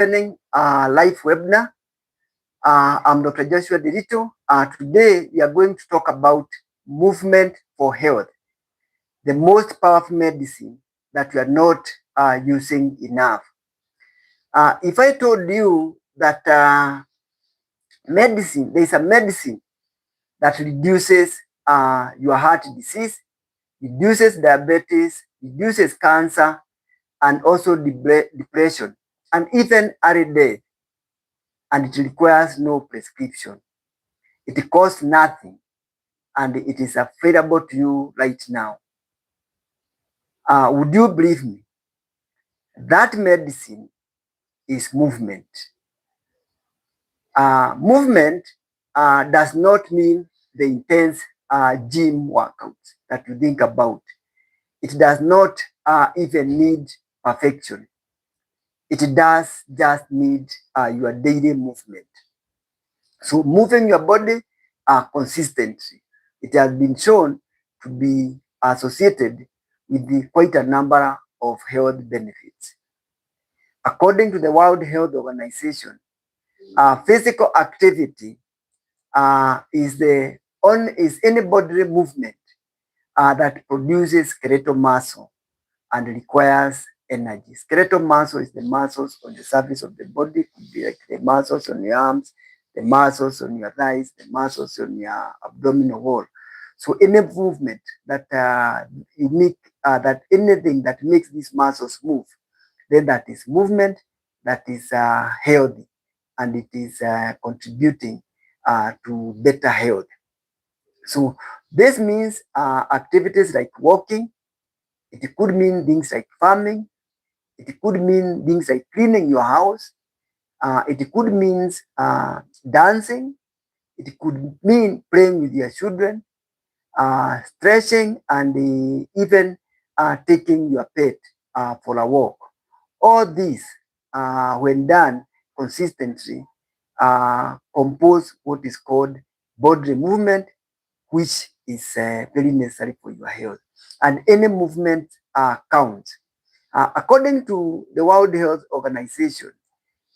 Live webinar. I'm Dr. Joshua Dirito. Today we are going to talk about movement for health, the most powerful medicine that we are not using enough. If I told you that there is a medicine that reduces your heart disease, reduces diabetes, reduces cancer, and also depression, and even early death, and it requires no prescription. It costs nothing, and it is available to you right now. Would you believe me? That medicine is movement. Movement does not mean the intense gym workouts that you think about. It does not even need perfection. It does just need your daily movement. So moving your body consistently, it has been shown to be associated with quite a number of health benefits. According to the World Health Organization, physical activity is any bodily movement that produces skeletal muscle and requires energy. Skeletal muscle is the muscles on the surface of the body. It could be like the muscles on your arms, the muscles on your thighs, the muscles on your abdominal wall. So any movement that anything that makes these muscles move, then that is movement that is healthy, and it is contributing to better health. So this means activities like walking. It could mean things like farming. It could mean things like cleaning your house. It could mean dancing. It could mean playing with your children, stretching, and even taking your pet for a walk. All these, when done consistently, compose what is called body movement, which is very necessary for your health. And any movement counts. According to the World Health Organization,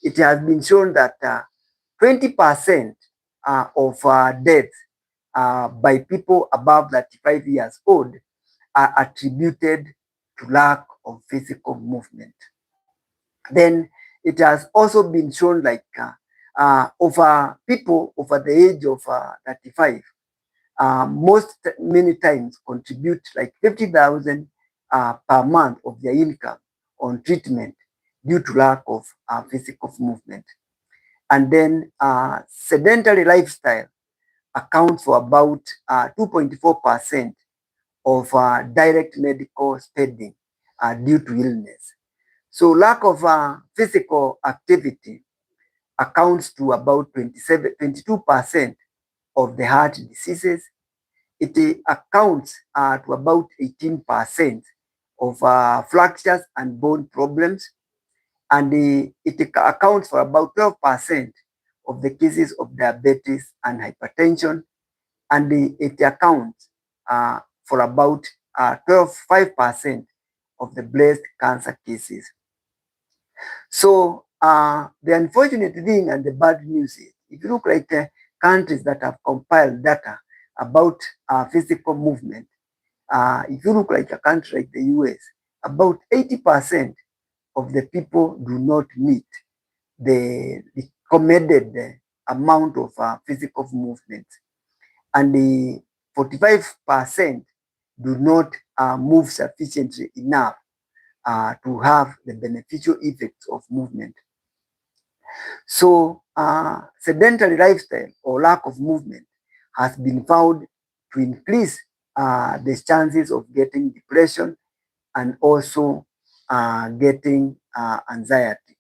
it has been shown that 20% of deaths by people above 35 years old are attributed to lack of physical movement. Then it has also been shown like over people over the age of 35, many times contribute like 50,000 per month of their income on treatment due to lack of physical movement. And then sedentary lifestyle accounts for about 2.4% of direct medical spending due to illness. So lack of physical activity accounts to about 22% of the heart diseases. It accounts to about 18% of fractures and bone problems, and it accounts for about 12% of the cases of diabetes and hypertension, and it accounts for about 5% of the breast cancer cases. So the unfortunate thing and the bad news is, if you look like countries that have compiled data about physical movement, if you look like a country like the US, about 80% of the people do not meet the recommended amount of physical movement, and the 45% do not move sufficiently enough to have the beneficial effects of movement. So sedentary lifestyle or lack of movement has been found to increase the chances of getting depression and also getting anxiety.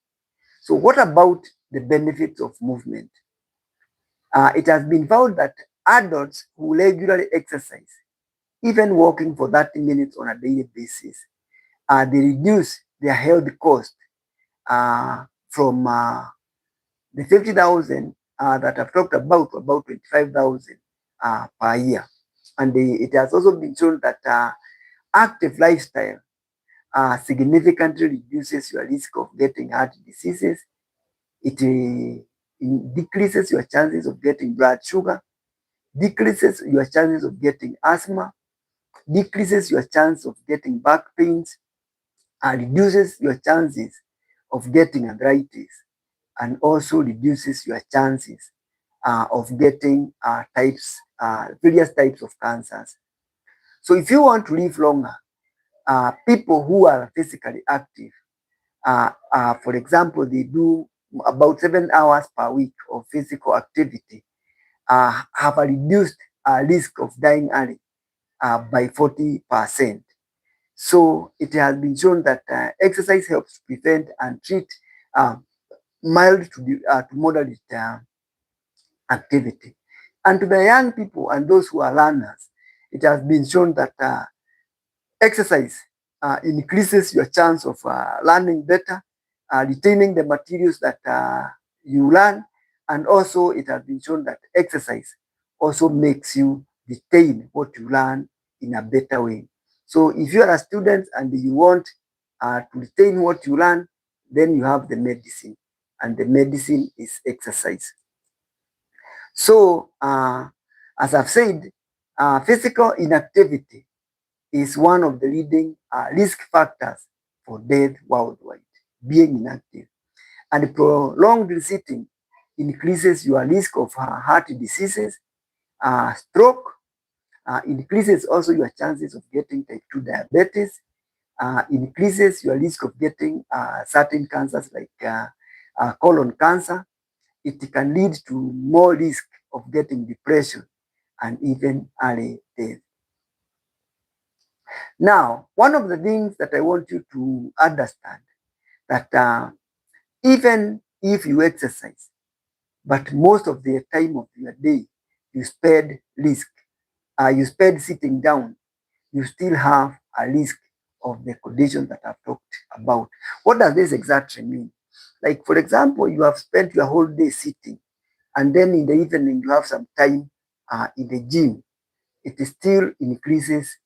So what about the benefits of movement? It has been found that adults who regularly exercise, even walking for 30 minutes on a daily basis, they reduce their health cost from the 50,000 that I've talked about to about 25,000 per year. And it has also been shown that active lifestyle significantly reduces your risk of getting heart diseases, It decreases your chances of getting blood sugar, decreases your chances of getting asthma, decreases your chance of getting back pains, and reduces your chances of getting arthritis, and also reduces your chances of getting various types of cancers. So if you want to live longer, people who are physically active, for example, they do about 7 hours per week of physical activity, have a reduced risk of dying early by 40%. So it has been shown that exercise helps prevent and treat uh, mild to moderate activity. And to the young people and those who are learners, it has been shown that exercise increases your chance of learning better, retaining the materials that you learn, and also it has been shown that exercise also makes you retain what you learn in a better way. So if you are a student and you want to retain what you learn, then you have the medicine, and the medicine is exercise. So as I've said, physical inactivity is one of the leading risk factors for death worldwide, being inactive. And prolonged sitting increases your risk of heart diseases, stroke, increases also your chances of getting type 2 diabetes, increases your risk of getting certain cancers like colon cancer. It can lead to more risk of getting depression and even early death. Now, one of the things that I want you to understand that even if you exercise, but most of the time of your day you spend you spend sitting down, you still have a risk of the condition that I've talked about. What does this exactly mean? Like, for example, you have spent your whole day sitting, and then in the evening you have some time in the gym. It still increases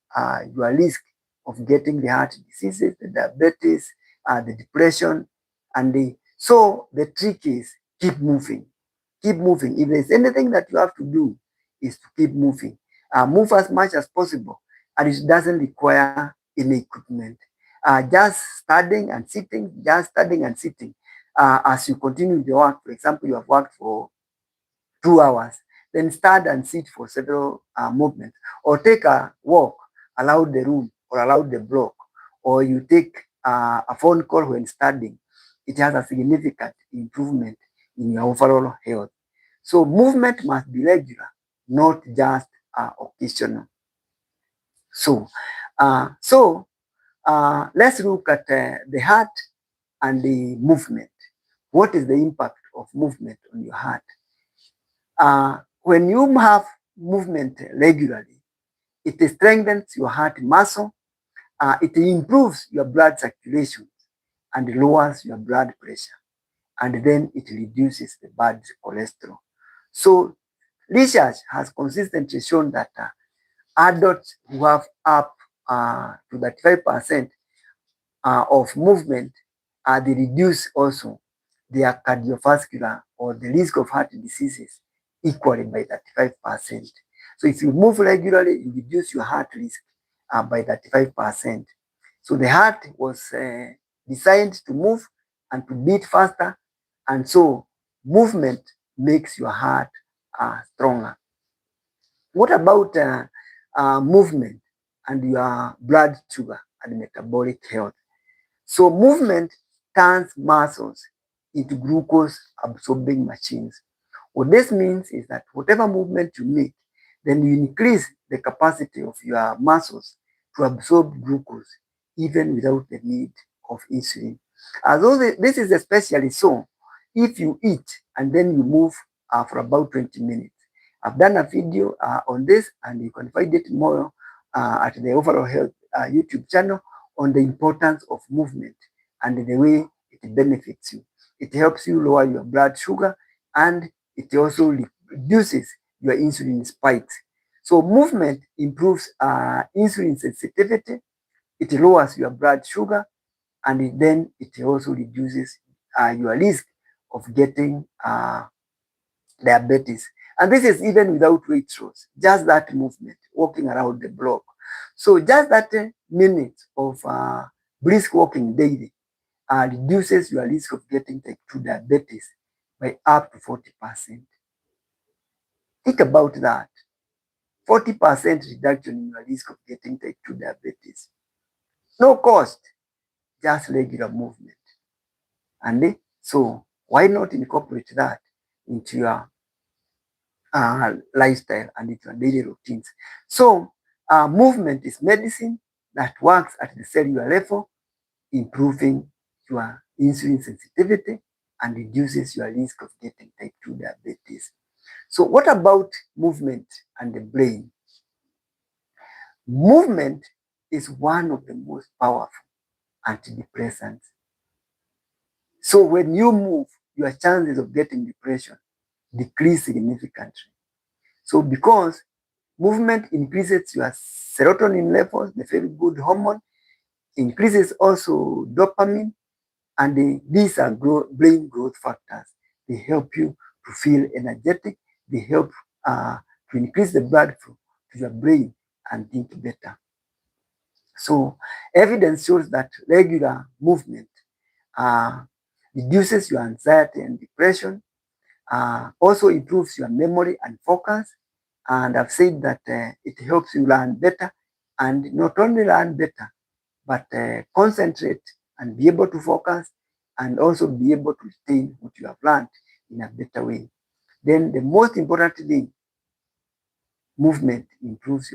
your risk of getting the heart diseases, the diabetes, the depression, and so the trick is keep moving. Keep moving. If there's anything that you have to do, is to keep moving. Move as much as possible, and it doesn't require any equipment. Just studying and sitting, just studying and sitting. As you continue the work, for example, you have worked for 2 hours, then stand and sit for several movements, or take a walk around the room or around the block, or you take a phone call when studying. It has a significant improvement in your overall health. So movement must be regular, not just occasional. So, let's look at the heart and the movement. What is the impact of movement on your heart? When you have movement regularly, it strengthens your heart muscle, it improves your blood circulation and lowers your blood pressure, and then it reduces the bad cholesterol. So research has consistently shown that adults who have up to 35% of movement, they reduce also their cardiovascular or the risk of heart diseases equally by 35%. So if you move regularly, you reduce your heart risk by 35%. So the heart was designed to move and to beat faster, and so movement makes your heart stronger. What about movement and your blood sugar and metabolic health? So movement turns muscles into glucose absorbing machines. What this means is that whatever movement you make, then you increase the capacity of your muscles to absorb glucose even without the need of insulin. Although this is especially so if you eat and then you move for about 20 minutes. I've done a video on this, and you can find it more at the Overall Health YouTube channel on the importance of movement and the way it benefits you. It helps you lower your blood sugar, and it also reduces your insulin spikes. So movement improves insulin sensitivity, it lowers your blood sugar, and then it also reduces your risk of getting diabetes. And this is even without weight loss, just that movement, walking around the block. So just that minute of brisk walking daily reduces your risk of getting type 2 diabetes by up to 40%. Think about that. 40% reduction in your risk of getting type 2 diabetes. No cost, just regular movement. And so why not incorporate that into your lifestyle and into your daily routines? So movement is medicine that works at the cellular level, improving your insulin sensitivity and reduces your risk of getting type 2 diabetes. So what about movement and the brain? Movement is one of the most powerful antidepressants. So when you move, your chances of getting depression decrease significantly. So because movement increases your serotonin levels, the very good hormone, increases also dopamine, and these are brain growth factors. They help you to feel energetic. They help to increase the blood flow to your brain and think better. So evidence shows that regular movement uh, reduces your anxiety and depression, also improves your memory and focus. And I've said that it helps you learn better, and not only learn better, but concentrate and be able to focus and also be able to retain what you have learned in a better way. Then the most important thing, movement improves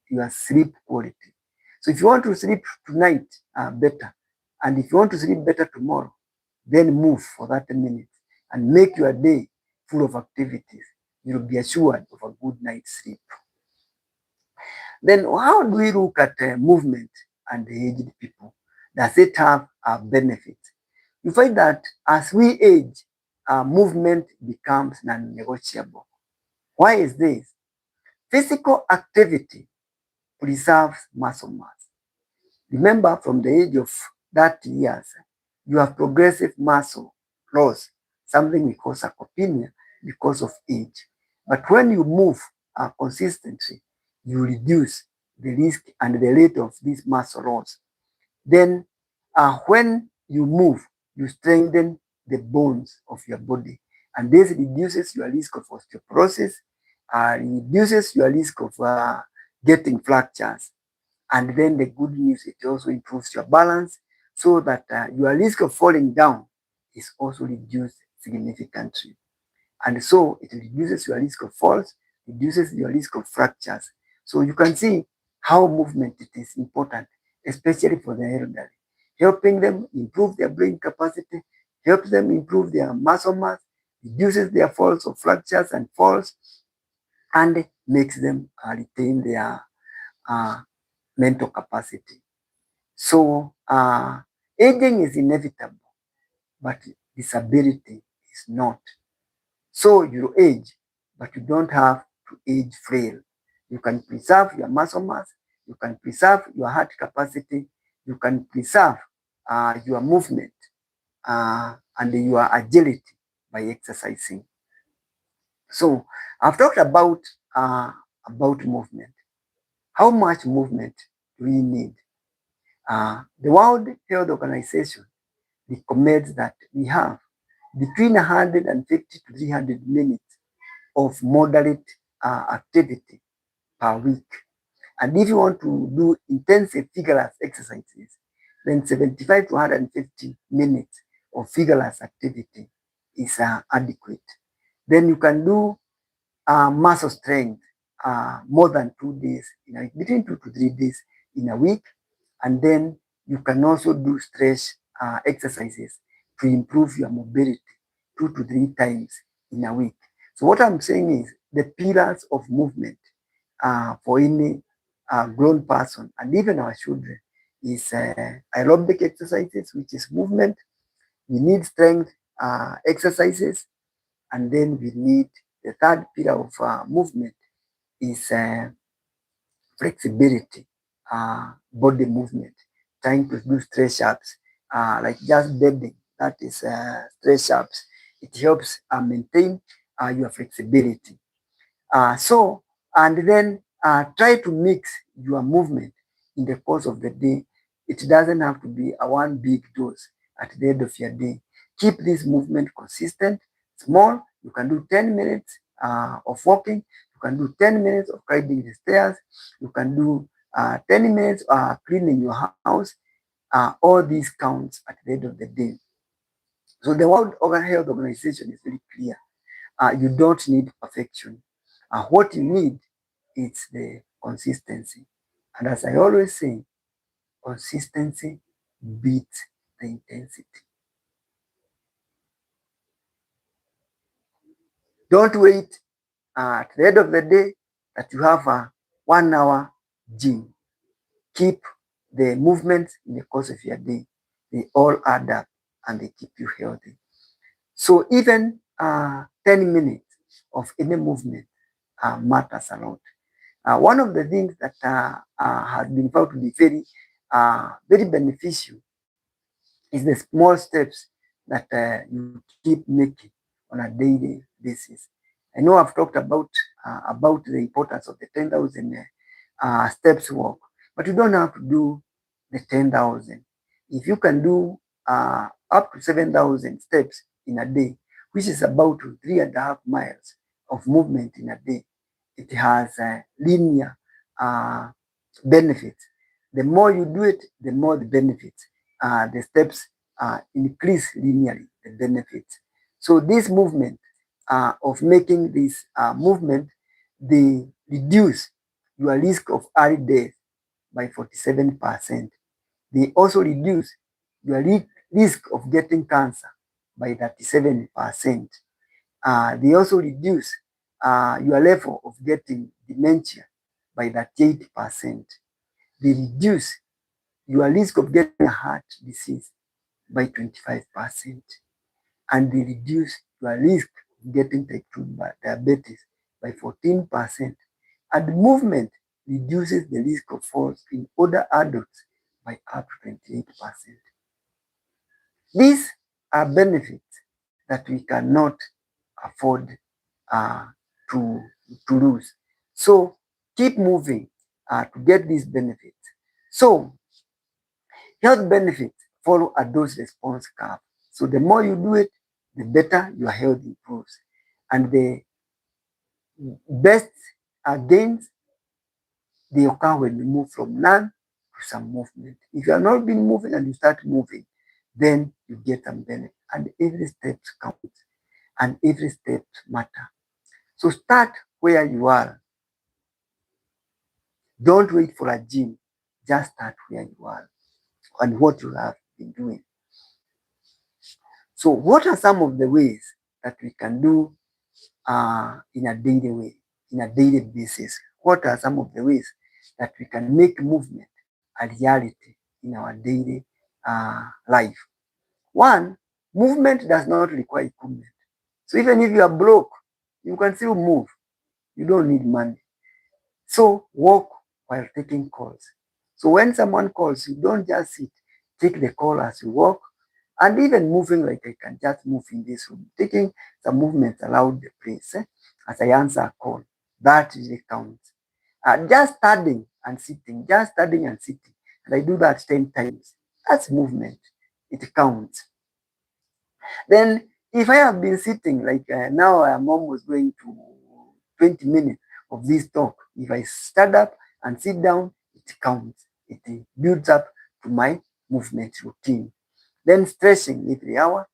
your sleep quality. So if you want to sleep tonight better, and if you want to sleep better tomorrow, then move for 30 minutes and make your day full of activities. You'll be assured of a good night's sleep. Then how do we look at movement and the aged people? Does it have a benefit? You find that as we age, movement becomes non-negotiable. Why is this? Physical activity preserves muscle mass. Remember, from the age of 30 years, you have progressive muscle loss, something we call sarcopenia because of age. But when you move consistently, you reduce the risk and the rate of this muscle loss. Then when you move, you strengthen the bones of your body. And this reduces your risk of osteoporosis, reduces your risk of getting fractures. And then the good news, it also improves your balance so that your risk of falling down is also reduced significantly. And so it reduces your risk of falls, reduces your risk of fractures. So you can see how movement it is important, especially for the elderly, helping them improve their brain capacity, helps them improve their muscle mass, reduces their falls of fractures and falls, and makes them retain their mental capacity. So aging is inevitable, but disability is not. So you age, but you don't have to age frail. You can preserve your muscle mass, you can preserve your heart capacity, you can preserve your movement and your agility by exercising. So I've talked about movement. How much movement do we need? The World Health Organization recommends that we have between 150 to 300 minutes of moderate activity per week. And if you want to do intensive vigorous exercises, then 75 to 150 minutes of vigorous activity is adequate. Then you can do muscle strength more than 2 days, between 2 to 3 days in a week. And then you can also do stretch exercises to improve your mobility 2 to 3 times in a week. So what I'm saying is the pillars of movement for any grown person and even our children is aerobic exercises, which is movement. We need strength exercises, and then we need the third pillar of movement is flexibility, body movement, trying to do stretch ups, like just bending, that is stretch ups. It helps maintain your flexibility. So, and then try to mix your movement in the course of the day. It doesn't have to be a one big dose at the end of your day. Keep this movement consistent, small. You can do 10 minutes of walking. You can do 10 minutes of climbing the stairs. You can do 10 minutes cleaning your house. All these counts at the end of the day. So the World Health Organization is very clear. You don't need perfection. What you need is the consistency. And as I always say, consistency beats the intensity. Don't wait at the end of the day that you have a 1 hour gym. Keep the movements in the course of your day. They all add up and they keep you healthy. So even 10 minutes of any movement matters a lot. One of the things that has been found to be very beneficial is the small steps that you keep making on a daily basis. I know I've talked about the importance of the 10,000 steps walk, but you don't have to do the 10,000. If you can do up to 7,000 steps in a day, which is about 3.5 miles of movement in a day, it has linear uh, benefits. The more you do it, the more the benefits. The steps increase linearly, the benefits. So this movement of making this movement, they reduce your risk of early death by 47%. They also reduce your risk of getting cancer by 37%. They also reduce your level of getting dementia by 38%. They reduce your risk of getting a heart disease by 25%. And they reduce your risk of getting type 2 diabetes by 14%. And movement reduces the risk of falls in older adults by up to 28%. These are benefits that we cannot afford uh, to, to lose. So keep moving to get these benefits. So health benefits follow a dose response curve. So the more you do it, the better your health improves. And the best gains, they occur when you move from none to some movement. If you have not been moving and you start moving, then you get some benefit. And every step counts and every step matters. So start where you are. Don't wait for a gym. Just start where you are and what you have been doing. So what are some of the ways that we can do in a daily way, in a daily basis? What are some of the ways that we can make movement a reality in our daily life? One, movement does not require equipment. So even if you are broke, you can still move. You don't need money. So walk while taking calls. So when someone calls, you don't just sit. Take the call as you walk. And even moving like I can just move in this room. Taking some movements around the place as I answer a call. That really counts. Just standing and sitting. Just standing and sitting. And I do that 10 times. That's movement. It counts. Then if I have been sitting, like now I'm almost going to 20 minutes of this talk. If I stand up and sit down, it counts. It builds up to my movement routine. Then stretching every hour.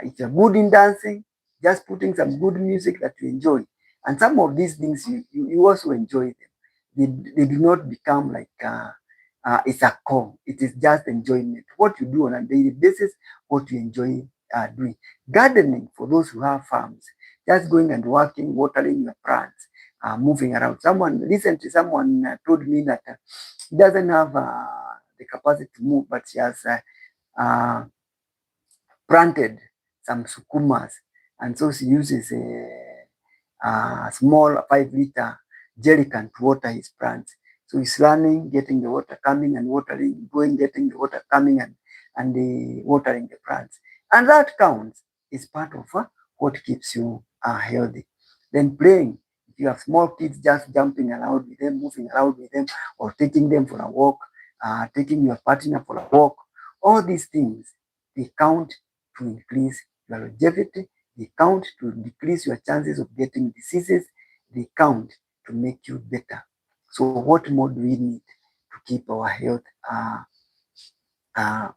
If you're good in dancing, just putting some good music that you enjoy. And some of these things, you also enjoy them. They do not become like it's a core. It is just enjoyment. What you do on a daily basis, what you enjoy doing. Gardening for those who have farms, just going and working, watering your plants, moving around. Recently, someone told me that he doesn't have the capacity to move, but she has planted some sukumas, and so she uses a small 5 liter jerry can to water his plants. So he's running, getting the water coming and watering, going, getting the water coming and watering the plants. And that counts. is part of what keeps you healthy. Then playing. If you have small kids, just jumping around with them, moving around with them, or taking them for a walk, taking your partner for a walk, all these things, they count to increase your longevity, they count to decrease your chances of getting diseases, they count to make you better. So what more do we need to keep our health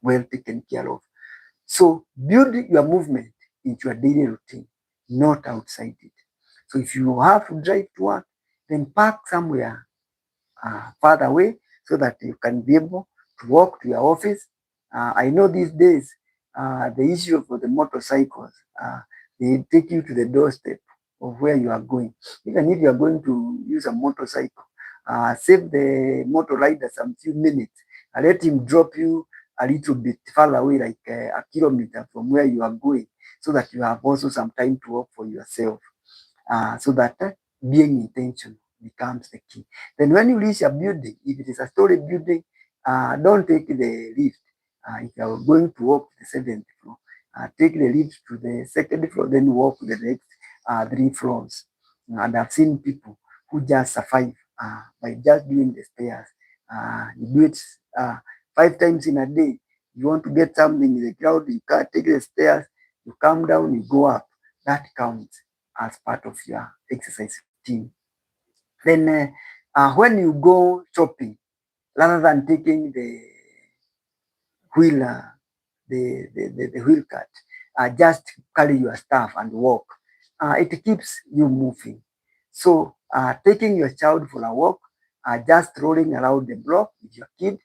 well taken care of? So build your movement into your daily routine, not outside it. So if you have to drive to work, then park somewhere further away so that you can be able to walk to your office. I know these days the issue for the motorcycles, they take you to the doorstep of where you are going. Even if you are going to use a motorcycle, save the motor rider some few minutes. Let him drop you a little bit far away, like a kilometer from where you are going, so that you have also some time to work for yourself. So that being intentional becomes the key. Then when you reach a building, if it is a story building, don't take the lift. If you are going to walk to the seventh floor, take the lift to the second floor, then walk to the next 3 floors. And I've seen people who just survive by just doing the stairs. You do it 5 times in a day. You want to get something in the crowd, you can't take the stairs, you come down, you go up. That counts as part of your exercise routine. Then when you go shopping, rather than taking the wheel, the wheel cart, just carry your stuff and walk. It keeps you moving. So taking your child for a walk, just rolling around the block with your kid,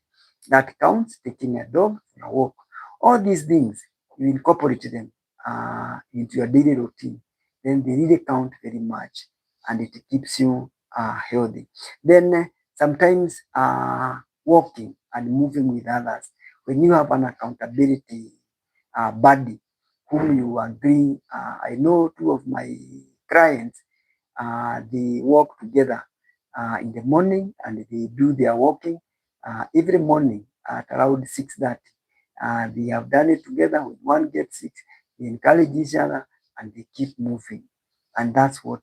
that counts. Taking a dog for a walk. All these things, you incorporate them into your daily routine, then they really count very much, and it keeps you healthy. Then sometimes walking and moving with others, when you have an accountability buddy whom you agree. I know two of my clients, they walk together in the morning, and they do their walking every morning at around 6:30. They have done it together. When one gets sick, they encourage each other and they keep moving. And that's what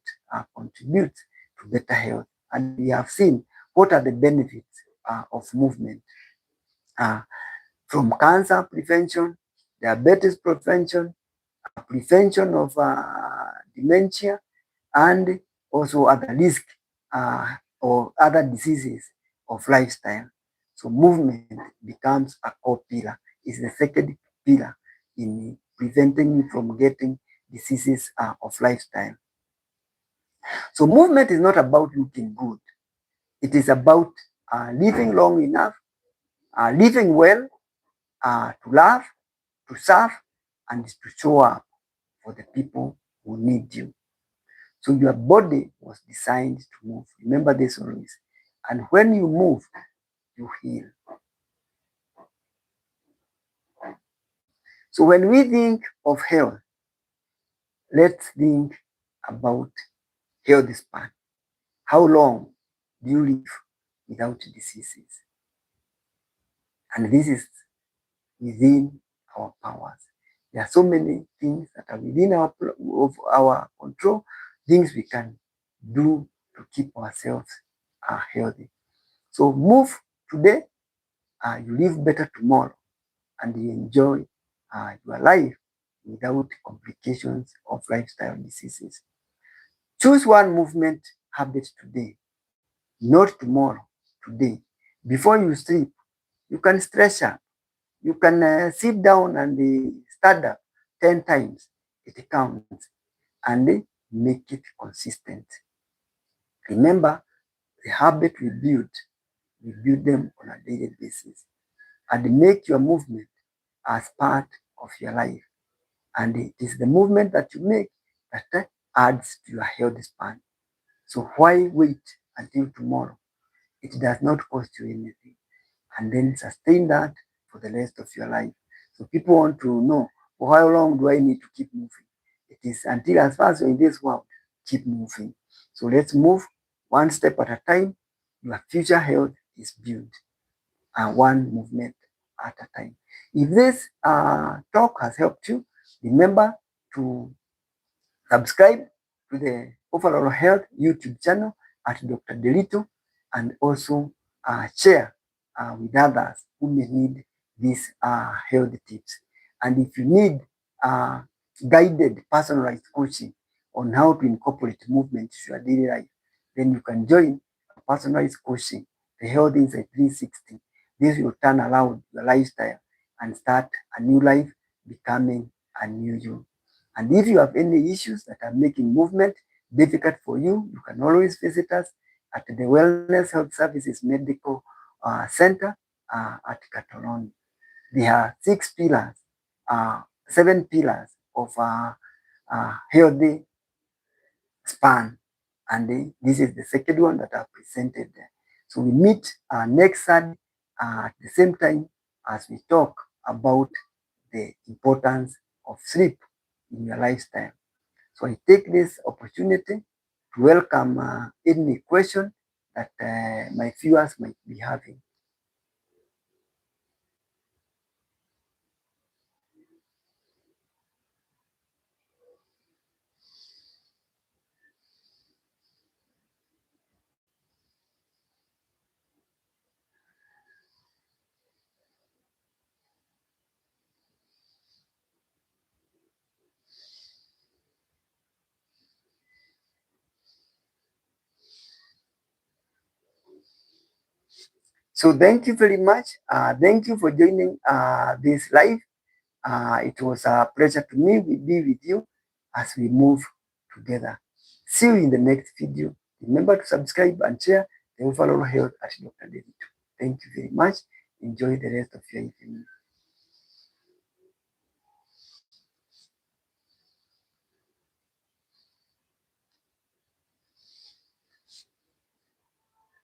contributes to better health. And we have seen what are the benefits of movement. Uh, from cancer prevention, diabetes prevention, prevention of dementia, and also other risk or other diseases of lifestyle. So movement becomes a core pillar. It's the second pillar in preventing you from getting diseases of lifestyle. So movement is not about looking good. It is about living long enough, living well, to love, to serve, and to show up for the people who need you. So your body was designed to move. Remember this always. And when you move, you heal. So when we think of health, let's think about health span. How long do you live without diseases? And this is within our powers. There are so many things that are within our control, things we can do to keep ourselves healthy. So move today, you live better tomorrow, and you enjoy your life without complications of lifestyle diseases. Choose one movement habit today, not tomorrow, today. Before you sleep, you can stretch up. You can sit down and stand up 10 times. It counts, and make it consistent. Remember, the habit we build them on a daily basis, and make your movement as part of your life. And it is the movement that you make that adds to your health span. So why wait until tomorrow? It does not cost you anything. And then sustain that for the rest of your life. So people want to know, for how long do I need to keep moving? It is until as far as you're in this world, keep moving. So let's move one step at a time. Your future health is built one movement at a time. If this talk has helped you, remember to subscribe to the Overall Health YouTube channel at Dr. Delito, and also share with others who may need these health tips. And if you need uh, guided personalized coaching on how to incorporate movement to your daily life, then you can join personalized coaching, the Health Insight 360. This will turn around your lifestyle and start a new life, becoming a new you. And if you have any issues that are making movement difficult for you, you can always visit us at the Wellness Health Services Medical Center at Catalonia. There are 7 pillars of healthy span, and this is the second one that I've presented there. So we meet next Sunday at the same time as we talk about the importance of sleep in your lifestyle. So I take this opportunity to welcome any question that my viewers might be having. So thank you very much. Thank you for joining this live. It was a pleasure to me to be with you as we move together. See you in the next video. Remember to subscribe and share the overall health at Dr. David. Thank you very much. Enjoy the rest of your evening.